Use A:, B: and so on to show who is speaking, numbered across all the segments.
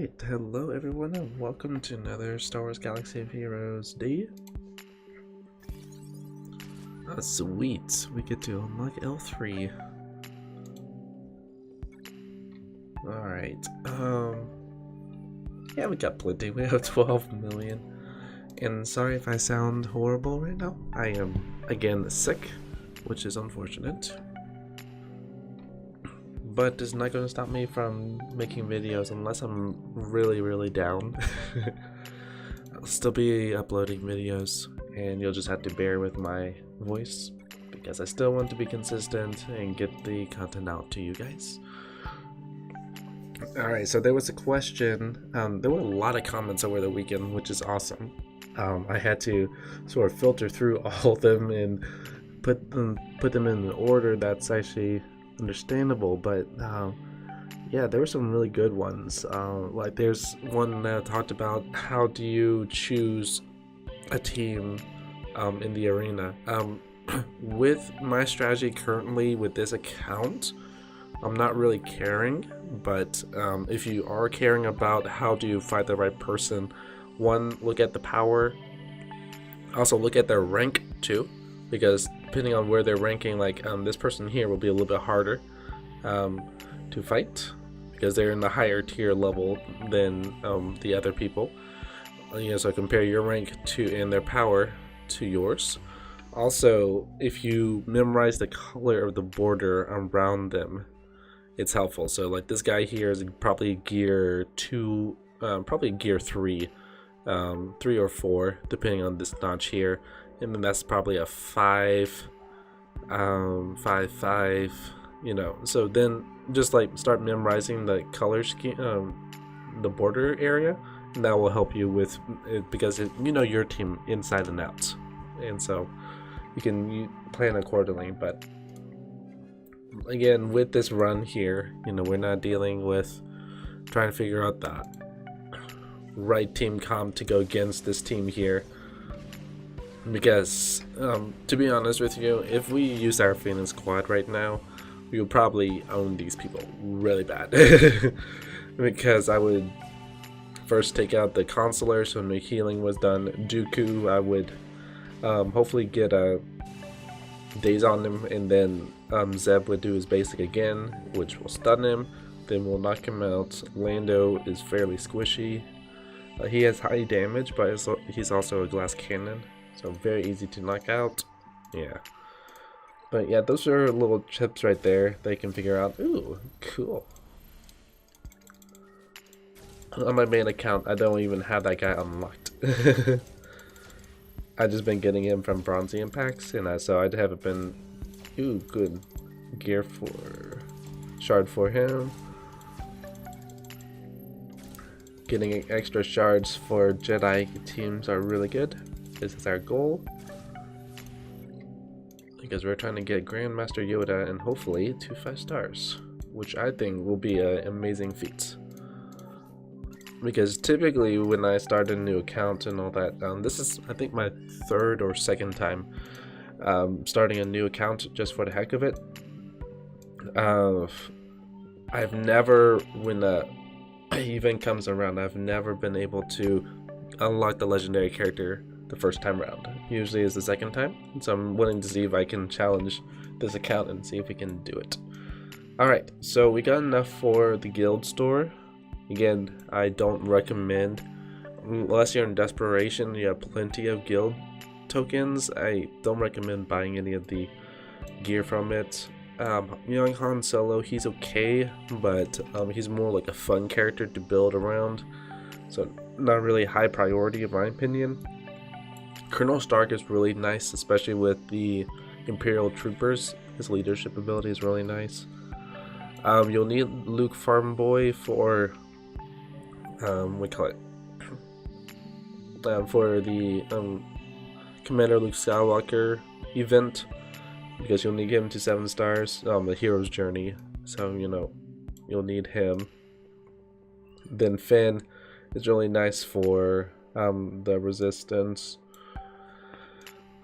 A: Alright, hello everyone and welcome to another Star Wars Galaxy of Heroes D. Oh, sweet, we get to unlock L3. Alright, yeah, we got plenty. We have 12 million. And sorry if I sound horrible right now. I am, again, sick, which is unfortunate. But it's not going to stop me from making videos unless I'm really down. I'll still be uploading videos, and you'll just have to bear with my voice because I still want to be consistent and get the content out to you guys. Alright, so there was a question. There were a lot of comments over the weekend, which is awesome. I had to sort of filter through all of them and put them in an order that's actually understandable, but yeah, there were some really good ones. Like there's one that talked about how do you choose a team in the arena. With my strategy currently with this account, I'm not really caring, but if you are caring about how do you fight the right person, one, look at the power, also look at their rank too, because depending on where they're ranking, like this person here will be a little bit harder to fight because they're in the higher tier level than the other people. So compare your rank to and their power to yours. Also, if you memorize the color of the border around them, it's helpful. So like this guy here is probably gear 2, probably gear 3, 3 or 4, depending on this notch here. And then that's probably a 5, 5, you know. So then just like start memorizing the color scheme, the border area, and that will help you with it because you know your team inside and out, and so you can plan accordingly. But again, with this run here, you know, we're not dealing with trying to figure out the right team comp to go against this team here. Because, to be honest with you, if we use our Phoenix squad right now, we would probably own these people really bad. Because I would first take out the Consular, so when the healing was done. Dooku, I would hopefully get a daze on him, and then Zeb would do his basic again, which will stun him. Then we'll knock him out. Lando is fairly squishy. He has high damage, but he's also a glass cannon. So very easy to knock out. Yeah. But yeah, those are little chips right there they can figure out. Ooh, cool. On my main account, I don't even have that guy unlocked. I've just been getting him from Bronzium packs, and so I haven't been... Ooh, good gear for... Shard for him. Getting extra shards for Jedi teams are really good. This is our goal, because we're trying to get Grandmaster Yoda and hopefully 2 5 stars, which I think will be an amazing feat. Because typically when I start a new account and all that, this is I think my 3rd or 2nd time starting a new account just for the heck of it. I've never, when the event comes around, I've never been able to unlock the legendary character the first time around. Usually is the 2nd time, so I'm willing to see if I can challenge this account and see if we can do it. Alright, so we got enough for the guild store. Again, I don't recommend, unless you're in desperation, you have plenty of guild tokens, I don't recommend buying any of the gear from it. Young Han Solo, he's okay, but he's more like a fun character to build around, so not really high priority in my opinion. Colonel Stark is really nice, especially with the Imperial Troopers. His leadership ability is really nice. You'll need Luke Farm Boy for we call it for the Commander Luke Skywalker event, because you'll need him to 7 stars. The hero's journey, so you know you'll need him. Then Finn is really nice for the resistance.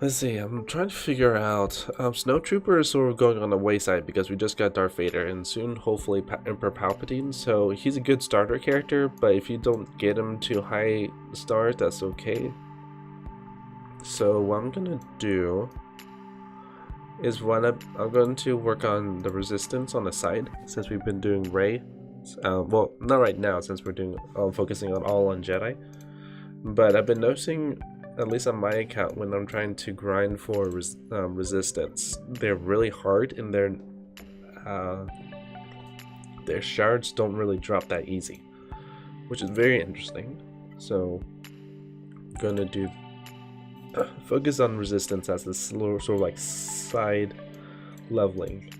A: Let's see, I'm trying to figure out. Snowtrooper is sort of going on the wayside because we just got Darth Vader and soon, hopefully, Emperor Palpatine. So he's a good starter character, but if you don't get him to high stars, that's okay. So what I'm gonna do is I'm going to work on the resistance on the side since we've been doing Rey. Well, not right now since we're doing focusing all on Jedi. But I've been noticing, at least on my account, when I'm trying to grind for resistance, they're really hard and their shards don't really drop that easy, which is very interesting. So I'm gonna do focus on resistance as this sort of like side leveling.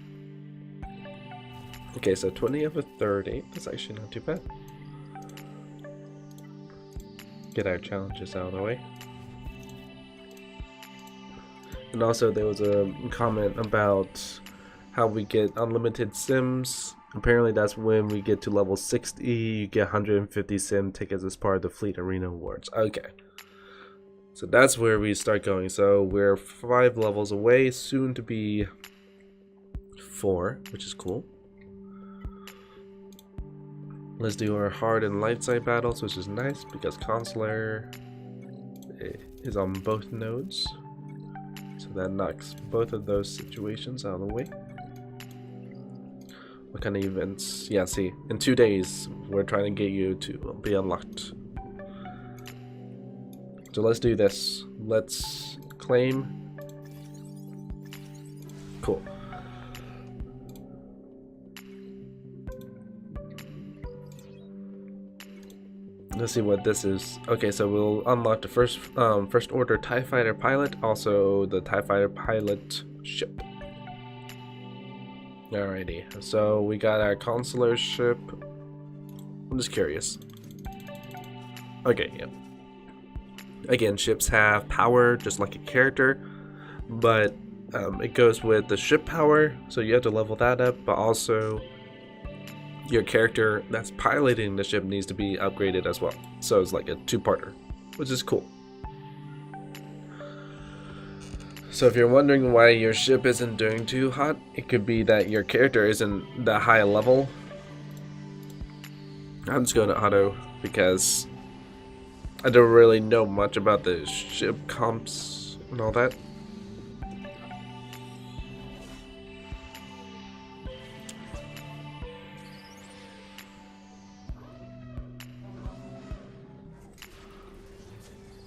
A: Okay, so 20 of a 30. That's actually not too bad. Get our challenges out of the way. And also there was a comment about how we get unlimited sims. Apparently that's when we get to level 60, you get 150 sim tickets as part of the Fleet Arena Awards. Okay. So that's where we start going. So we're 5 levels away, soon to be 4, which is cool. Let's do our hard and light side battles, which is nice because Consular is on both nodes. So that knocks both of those situations out of the way. What kind of events? Yeah, see, in 2 days, we're trying to get you to be unlocked. So let's do this. Let's claim. Cool. Let's see what this is. Okay, so we'll unlock the first order TIE Fighter pilot, also the TIE Fighter pilot ship. Alrighty, so we got our consular ship. I'm just curious. Okay, yeah. Again, ships have power just like a character, but it goes with the ship power, so you have to level that up, but also your character that's piloting the ship needs to be upgraded as well. So it's like a two-parter, which is cool. So if you're wondering why your ship isn't doing too hot, it could be that your character isn't that high level. I'm just going to auto because I don't really know much about the ship comps and all that.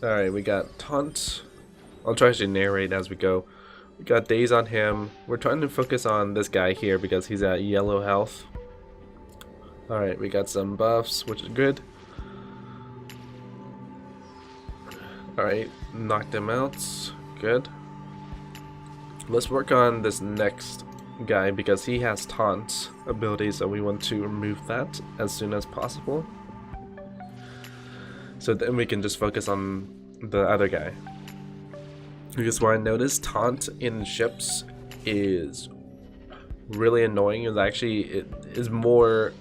A: Alright, we got Taunt. I'll try to narrate as we go. We got Daze on him. We're trying to focus on this guy here because he's at yellow health. Alright, we got some buffs, which is good. Alright, knocked him out. Good. Let's work on this next guy because he has Taunt ability, so we want to remove that as soon as possible. So then we can just focus on the other guy. Because what I noticed, Taunt in ships is really annoying. It is more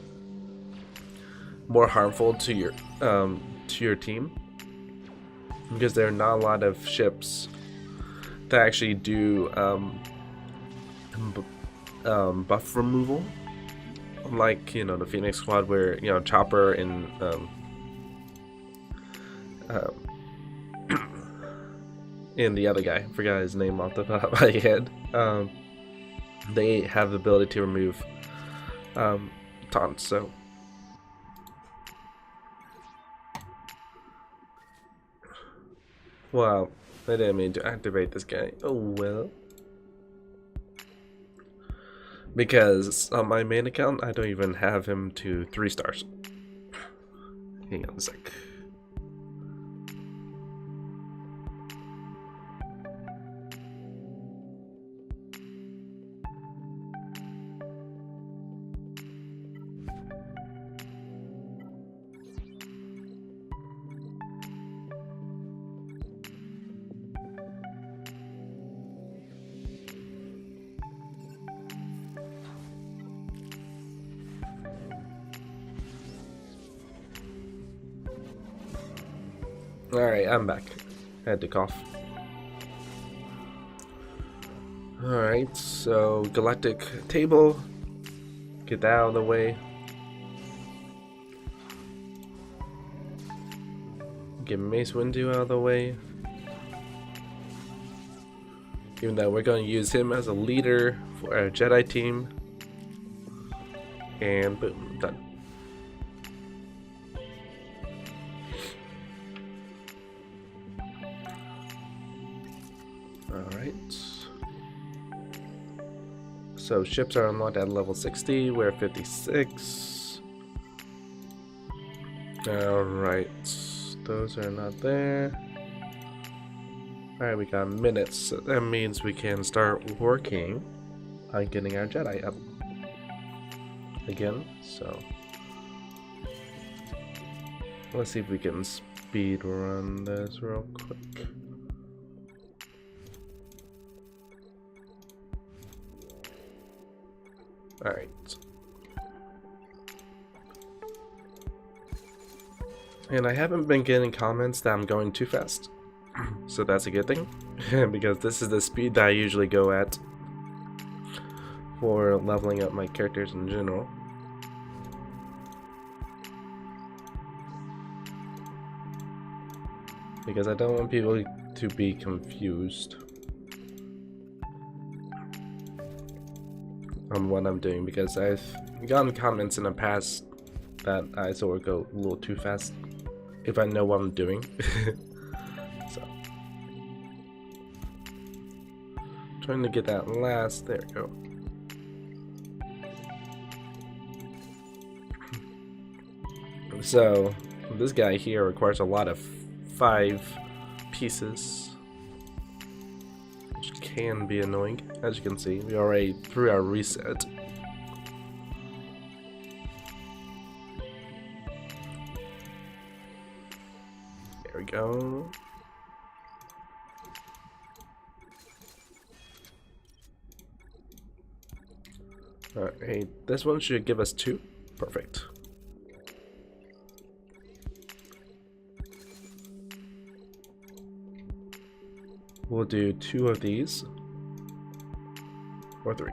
A: harmful to your team because there are not a lot of ships that actually do buff removal. Unlike the Phoenix Squad, where Chopper and and the other guy, forgot his name off the top of my head, they have the ability to remove taunts. So wow, I didn't mean to activate this guy. Oh well. Because on my main account, I don't even have him to 3 stars. Hang on a sec. Alright, I'm back. I had to cough. Alright, so galactic table. Get that out of the way. Get Mace Windu out of the way. Even though we're going to use him as a leader for our Jedi team. And boom, done. Alright. So ships are unlocked at level 60, we're at 56. Alright, those are not there. Alright, we got minutes, so that means we can start working on getting our Jedi up again. So let's see if we can speed run this real quick. Alright. And I haven't been getting comments that I'm going too fast. So that's a good thing. Because this is the speed that I usually go at for leveling up my characters in general. Because I don't want people to be confused on what I'm doing, because I've gotten comments in the past that I sort of go a little too fast if I know what I'm doing. So trying to get that last, there we go. So this guy here requires a lot of 5 pieces, which can be annoying. As you can see, we already threw our reset. There we go. Alright, this one should give us 2. Perfect. We'll do 2 of these. Or 3.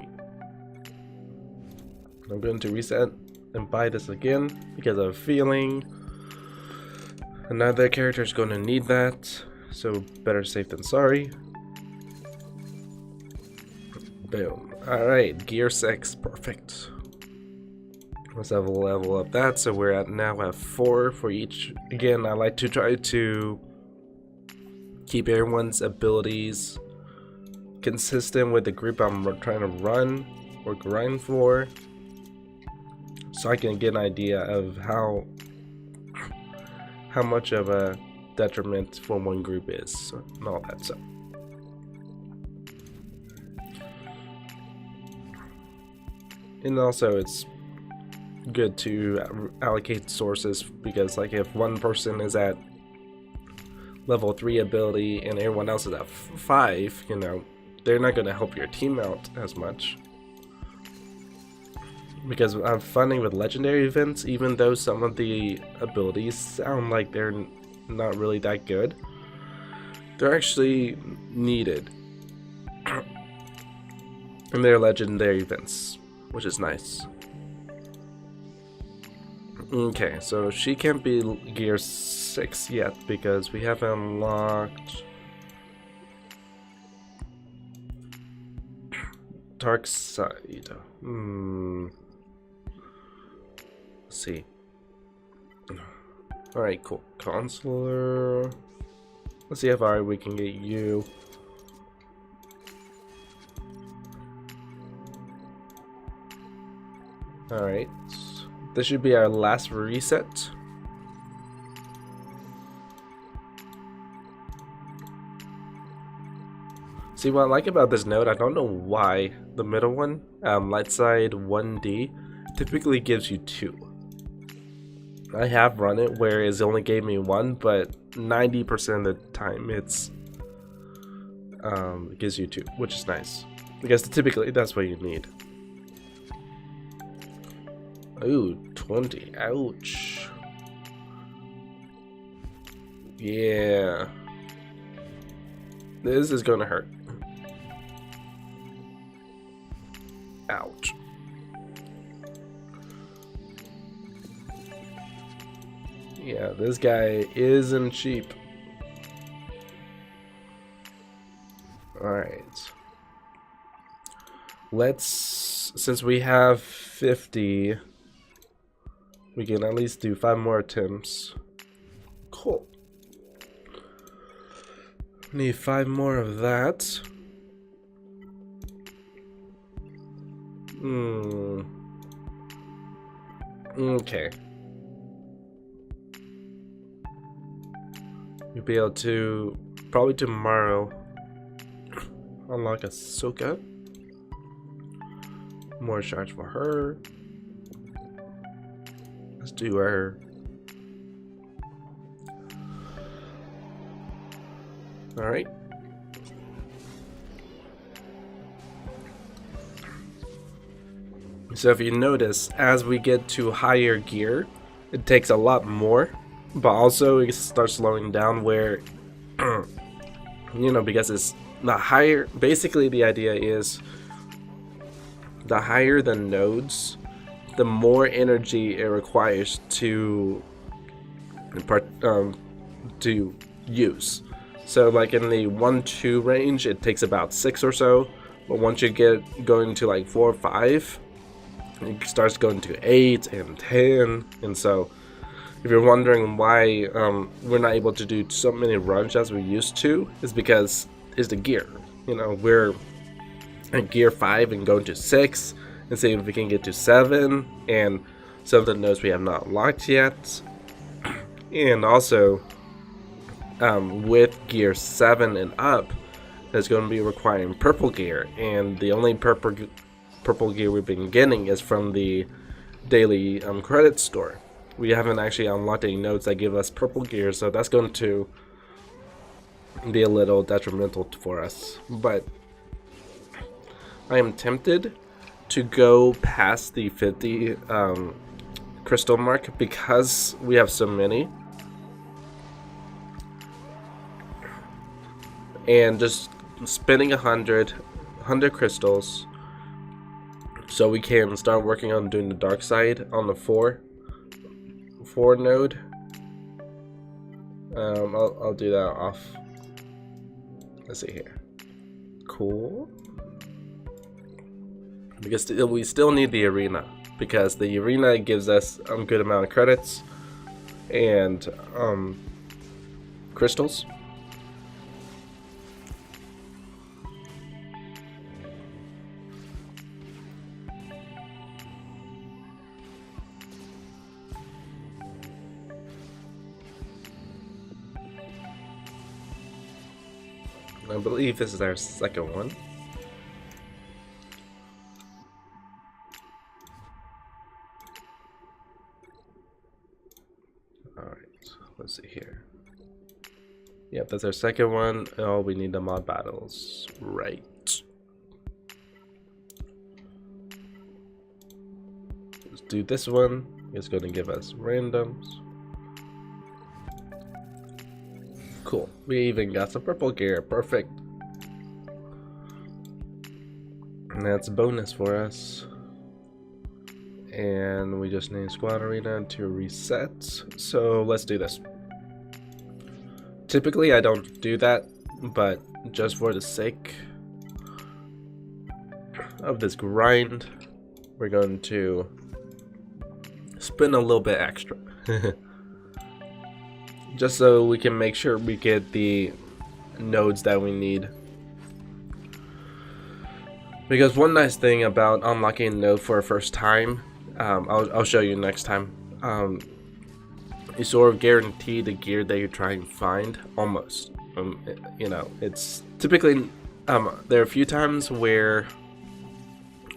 A: I'm going to reset and buy this again because I have a feeling another character is going to need that. So better safe than sorry. Boom. Alright, gear 6. Perfect. Let's have a level up that. So we're at now at 4 for each. Again, I like to try to keep everyone's abilities consistent with the group I'm trying to run or grind for, so I can get an idea of how much of a detriment for one group is and all that stuff. And also it's good to allocate sources, because like if one person is at level 3 ability and everyone else is at 5, you know, they're not going to help your team out as much. Because I'm finding with legendary events, even though some of the abilities sound like they're not really that good, they're actually needed in their legendary events, which is nice. Okay, so she can't be gear 6 yet because we haven't unlocked Dark Side. Let's see. Alright, cool. Consular. Let's see how far we can get you. Alright. This should be our last reset. See, what I like about this node, I don't know why the middle one, light side 1D, typically gives you 2. I have run it where it only gave me 1, but 90% of the time it gives you 2, which is nice, because typically that's what you need. Ooh, 20. Ouch. Yeah. This is gonna hurt. Yeah, this guy isn't cheap. Alright. Since we have 50, we can at least do 5 more attempts. Cool. Need 5 more of that. Okay. You'll be able to, probably tomorrow, unlock Ahsoka. More charge for her. Let's do her. Alright. So if you notice, as we get to higher gear, it takes a lot more, but also it starts slowing down where, you know, because it's the higher, basically the idea is the higher the nodes, the more energy it requires to use. So like in the 1-2 range, it takes about 6 or so, but once you get going to like 4 or 5, it starts going to 8 and 10. And so if you're wondering why we're not able to do so many runs as we used to, is because it's the gear. You know, we're at gear 5 and going to 6 and see if we can get to 7, and some of the nodes we have not unlocked yet. And also with gear 7 and up, it's going to be requiring purple gear, and the only purple gear we've been getting is from the daily credit store. We haven't actually unlocked any nodes that give us purple gear, so that's going to be a little detrimental for us. But I am tempted to go past the 50 crystal mark because we have so many, and just spending 100 crystals so we can start working on doing the dark side on the 4 node. I'll do that off. Let's see here. Cool. Because we still need the arena, because the arena gives us a good amount of credits and crystals. I believe this is our second one. Alright, let's see here. Yep, that's our second one. Oh, we need the mod battles. Right. Let's do this one. It's going to give us randoms. Cool. We even got some purple gear. Perfect. And that's a bonus for us. And we just need squad arena to reset. So let's do this. Typically I don't do that, but just for the sake of this grind, we're going to spend a little bit extra. Just so we can make sure we get the nodes that we need. Because one nice thing about unlocking a node for a first time, I'll show you next time, you sort of guarantee the gear that you're trying to find, almost. You know, it's typically, there are a few times where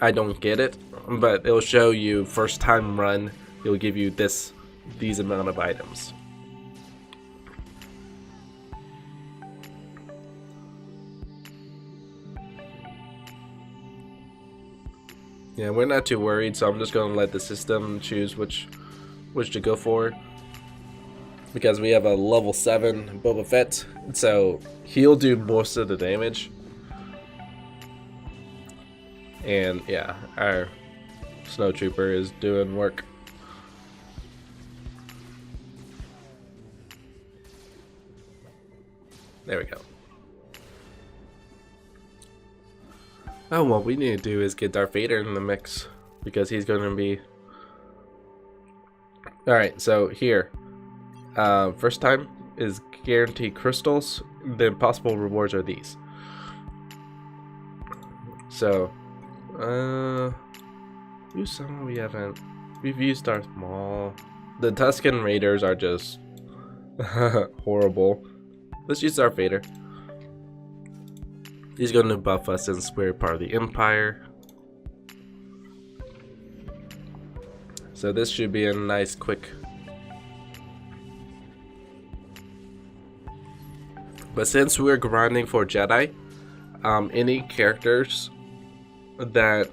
A: I don't get it, but it'll show you first time run, it'll give you these amount of items. Yeah, we're not too worried, so I'm just going to let the system choose which to go for. Because we have a level 7 Boba Fett, so he'll do most of the damage. And yeah, our Snowtrooper is doing work. There we go. Oh, what we need to do is get Darth Vader in the mix, because he's going to be... Alright, so here. First time is guaranteed crystals. The possible rewards are these. So, use some we haven't. We've used Darth Maul. The Tusken Raiders are just horrible. Let's use Darth Vader. He's going to buff us since we're part of the Empire. So this should be a nice quick. But since we're grinding for Jedi, any characters that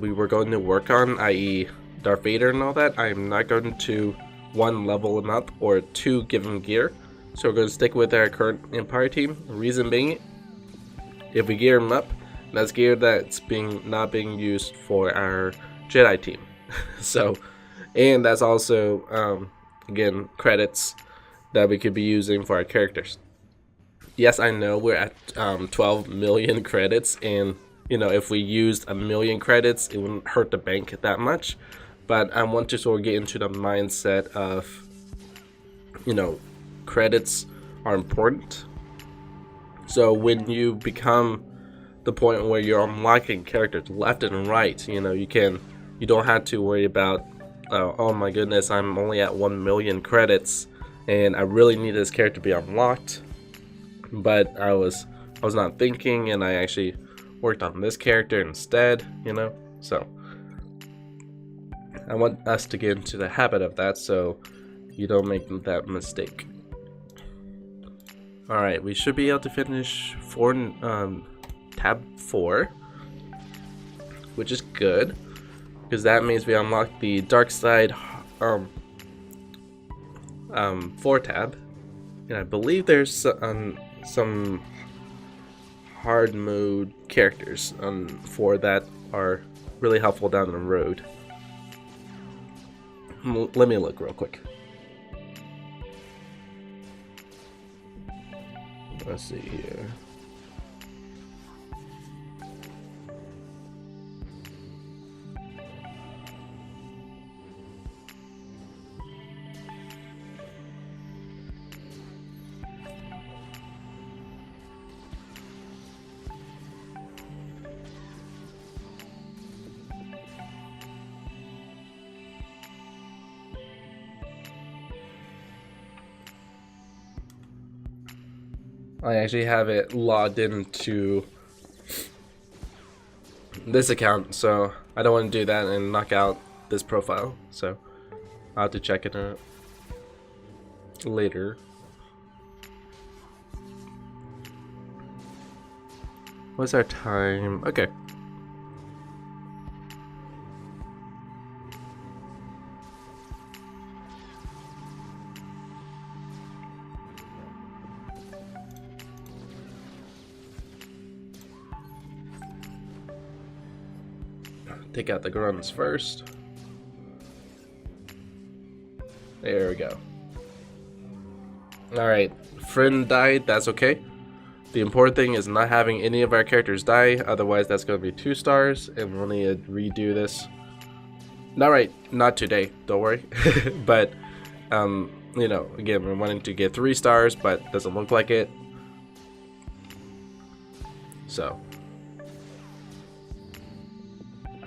A: we were going to work on, i.e. Darth Vader and all that, I'm not going to 1 level him up or 2 give him gear. So we're going to stick with our current Empire team. Reason being, if we gear him up, that's gear that's not being used for our Jedi team. So, and that's also again credits that we could be using for our characters. Yes, I know we're at 12 million credits, and you know, if we used 1 million credits, it wouldn't hurt the bank that much. But I want to sort of get into the mindset of, you know, credits are important. So when you become the point where you're unlocking characters left and right, you know, you don't have to worry about, oh my goodness, I'm only at 1 million credits, and I really need this character to be unlocked. But I was not thinking, and I actually worked on this character instead, you know. So I want us to get into the habit of that, so you don't make that mistake. All right, we should be able to finish tab 4, which is good, because that means we unlock the dark side 4 tab, and I believe there's some hard mode characters for that are really helpful down the road. Let me look real quick. Let's see here. I actually have it logged into this account, so I don't want to do that and knock out this profile, so I'll have to check it out later. What's our time? Okay. Take out the grunts first. There we go. Alright, friend died, that's okay. The important thing is not having any of our characters die, otherwise that's going to be 2 stars, and we'll need to redo this. Not today, don't worry. But, you know, again, we're wanting to get 3 stars, but doesn't look like it. So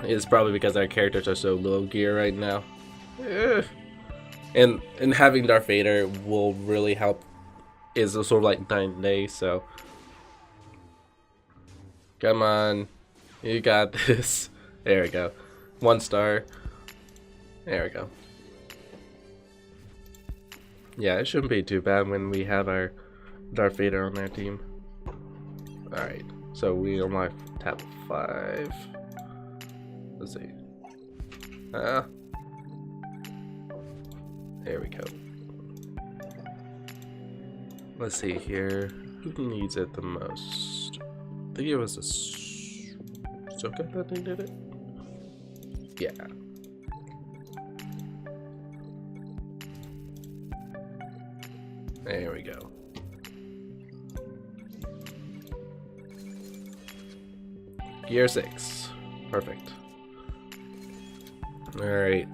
A: it's probably because our characters are so low gear right now. And having Darth Vader will really help. Is sort of like 9 days, so come on, you got this. There we go, 1 star. There we go. Yeah, it shouldn't be too bad when we have our Darth Vader on our team. Alright, so we unlock tab 5. Let's see. There we go. Let's see here. Who needs it the most? I think it was Ahsoka that needed it. Yeah. There we go. Gear 6. Perfect. Alright.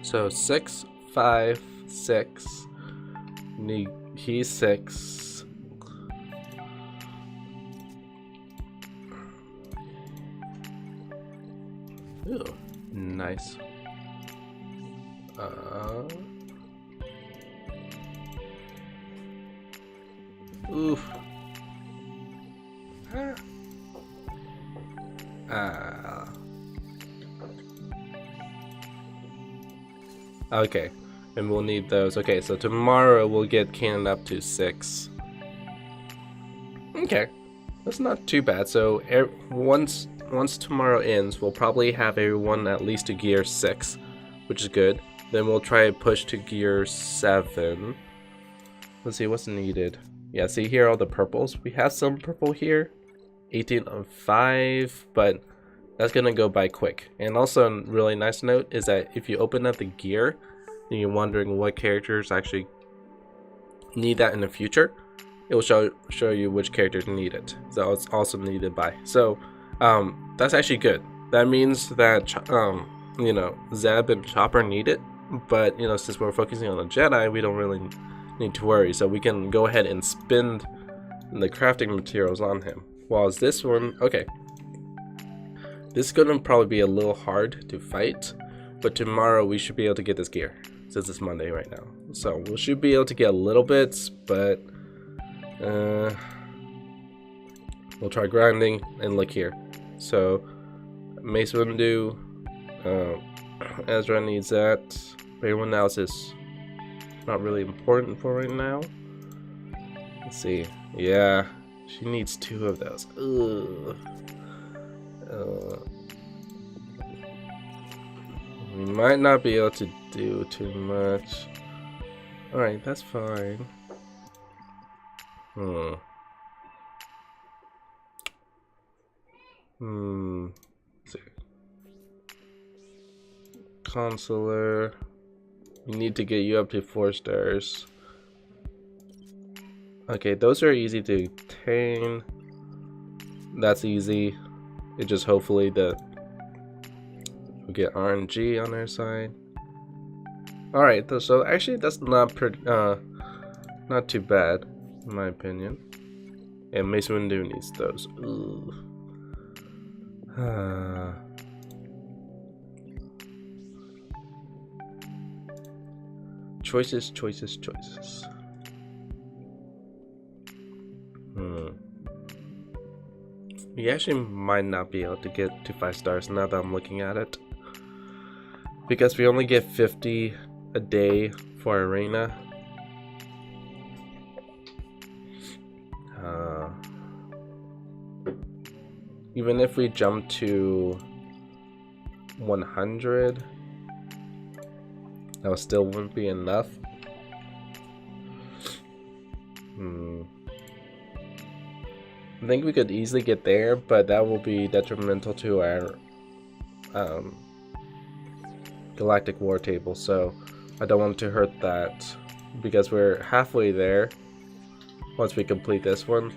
A: So 6, 5, 6. He's 6. Ooh, nice. Oof. Okay, and we'll need those. Okay, so tomorrow we'll get Cannon up to 6. Okay, that's not too bad. So once tomorrow ends, we'll probably have everyone at least to gear 6, which is good. Then we'll try to push to gear 7. Let's see what's needed. Yeah, see here all the purples. We have some purple here, 18 on 5, but that's gonna go by quick. And also a really nice note is that if you open up the gear and you're wondering what characters actually need that in the future, it will show you which characters need it. So it's also needed by. So that's actually good. That means that you know, Zeb and Chopper need it, but you know, since we're focusing on the Jedi, we don't really need to worry. So we can go ahead and spend the crafting materials on him. While this one, okay, this is gonna probably be a little hard to fight, but tomorrow we should be able to get this gear since it's Monday right now. So we should be able to get a little bits, but we'll try grinding and look here. So Mace Windu, Ezra needs that. Everyone else is not really important for right now. Let's see. Yeah, she needs 2 of those. Ugh. We might not be able to do too much. Alright, that's fine. Let's see. Consular. We need to get you up to 4 stars. Okay, those are easy to obtain. That's easy. It just hopefully that we get RNG on our side. Alright, so actually that's not too bad in my opinion. And Mace Windu needs those. Choices. We actually might not be able to get to 5 stars now that I'm looking at it, because we only get 50 a day for arena. Even if we jump to 100, that still wouldn't be enough. I think we could easily get there, but that will be detrimental to our galactic war table, so I don't want to hurt that, because we're halfway there once we complete this one.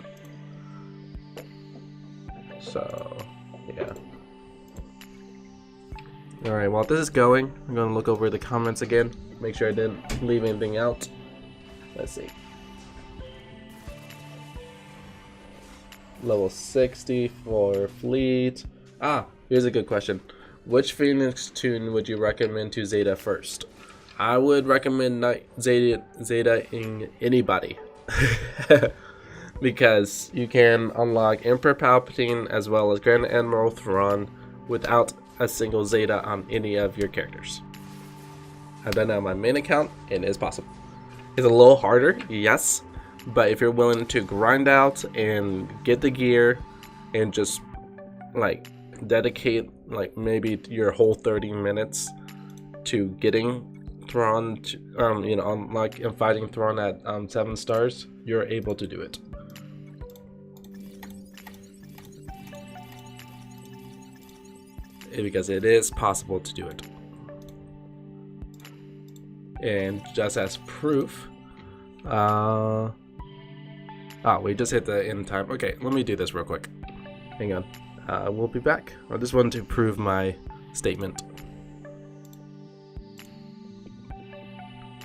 A: So yeah. Alright, while this is going, I'm going to look over the comments again, make sure I didn't leave anything out. Let's see. Level 60 for fleet. Here's a good question. Which Phoenix tune would you recommend to Zeta first? I would recommend not Zeta-ing anybody. Because you can unlock Emperor Palpatine as well as Grand Admiral Thrawn without a single Zeta on any of your characters. I've done that on my main account and it's possible. It's a little harder, yes, but if you're willing to grind out and get the gear and just like dedicate like maybe your whole 30 minutes to getting Thrawn to, unlock and fighting Thrawn at 7 stars, you're able to do it. Because it is possible to do it. And just as proof, Ah, we just hit the end time. Okay, let me do this real quick. Hang on. We'll be back. I just wanted to prove my statement.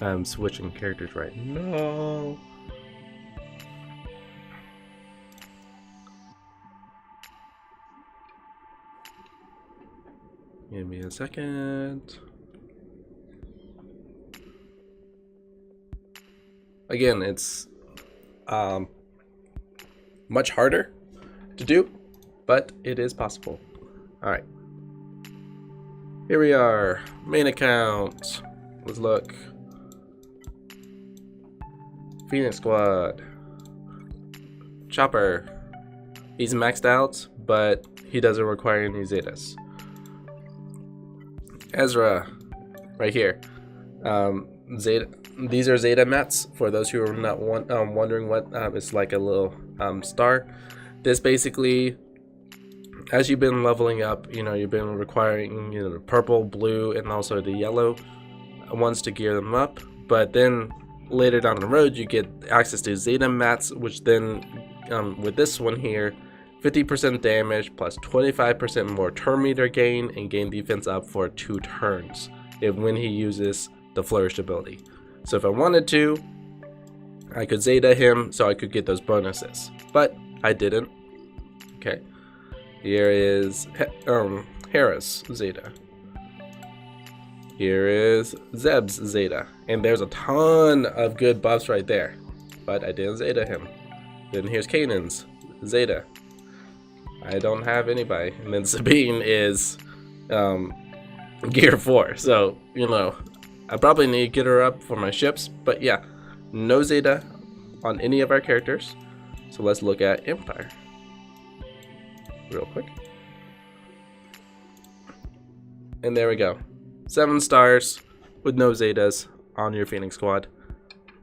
A: I'm switching characters right now. Give me a second. Again, it's much harder to do, but it is possible. Alright. Here we are. Main account. Let's look. Phoenix Squad. Chopper. He's maxed out, but he doesn't require any Zetas. Ezra. Right here. Zeta. These are Zeta mats. For those who are not wondering what it's like a little star. This basically, as you've been leveling up, you've been requiring the purple, blue, and also the yellow ones to gear them up. But then later down the road, you get access to Zeta mats, which then with this one here, 50% damage plus 25% more turn meter gain and gain defense up for 2 turns when he uses the Flourish ability. So if I wanted to, I could Zeta him so I could get those bonuses, but I didn't. Okay, here is Hera's Zeta. Here is Zeb's Zeta, and there's a ton of good buffs right there, but I didn't Zeta him. Then here's Kanan's Zeta. I don't have anybody, and then Sabine is Gear 4, so I probably need to get her up for my ships, but yeah, no Zeta on any of our characters. So let's look at Empire real quick. And there we go. 7 stars with no Zetas on your Phoenix Squad.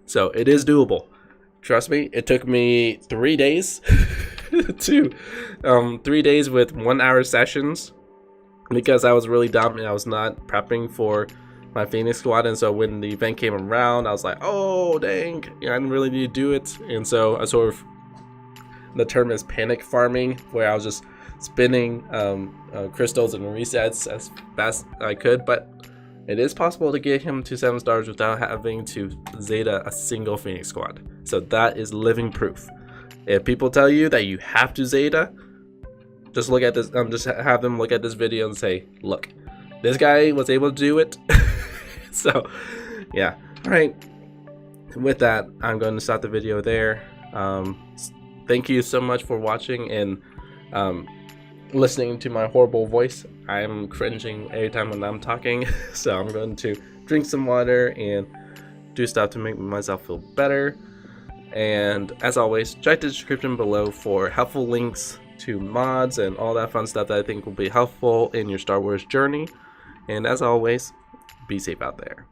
A: So it is doable. Trust me, it took me 3 days to 3 days with 1 hour sessions because I was really dumb and I was not prepping for my Phoenix Squad, and so when the event came around, I was like, oh dang, I didn't really need to do it. And so I sort of, the term is panic farming, where I was just spinning crystals and resets as fast as I could. But it is possible to get him to 7 stars without having to Zeta a single Phoenix Squad. So that is living proof. If people tell you that you have to Zeta, just look at this. Just have them look at this video and say, look, this guy was able to do it. So yeah, all right, with that, I'm going to stop the video there. Thank you so much for watching and listening to my horrible voice. I'm cringing every time when I'm talking. So I'm going to drink some water and do stuff to make myself feel better. And as always, check the description below for helpful links to mods and all that fun stuff that I think will be helpful in your Star Wars journey. And as always, be safe out there.